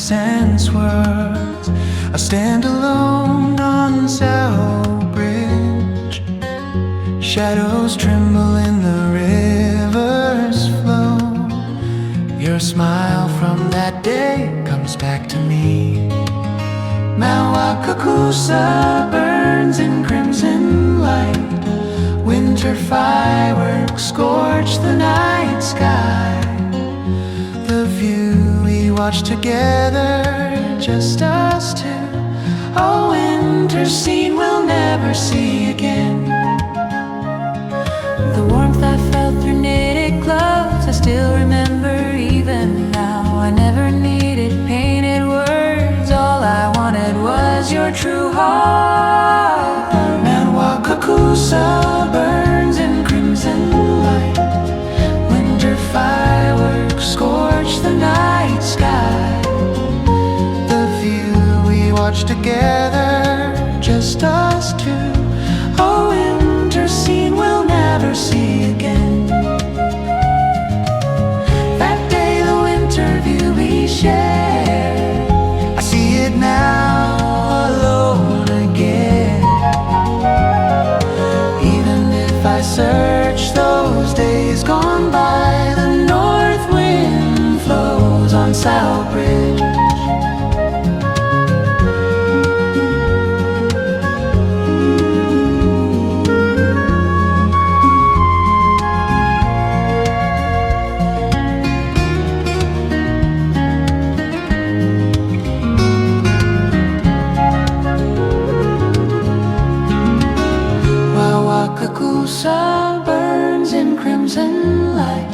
resurface and swirls. I stand alone on Saho Bridge. Shadows tremble in the river's flow. Your smile from that day comes back to me. Mount Wakakusa burns in crimson light. Winter fireworks scorch the night sky. The view we watch together, just us two. A winter scene we'll never see again. The warmth I felt through knitted gloves, I still remember even now. I never needed painted words, all I wanted was your true heart. Mount Wakakusa burns in crimson light. Winter fireworks scorch the night sky. The view we watch together, just us two. A winter scene we'll never see again. That day, the winter view we shared, I see it now alone again. Even if I search those days gone by, the north wind flows on Saho Bridge. Wakakusa burns in crimson light.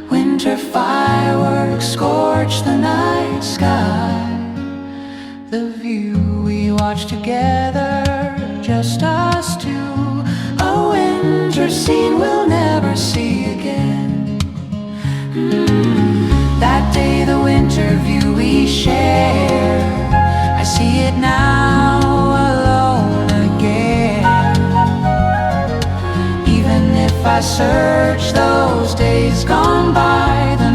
Winter fireworks scorch the night sky. The view we watch together, just us two. A winter scene we'll never see again. That day, the winter view we share, I see it now alone again. If I search those days gone by, the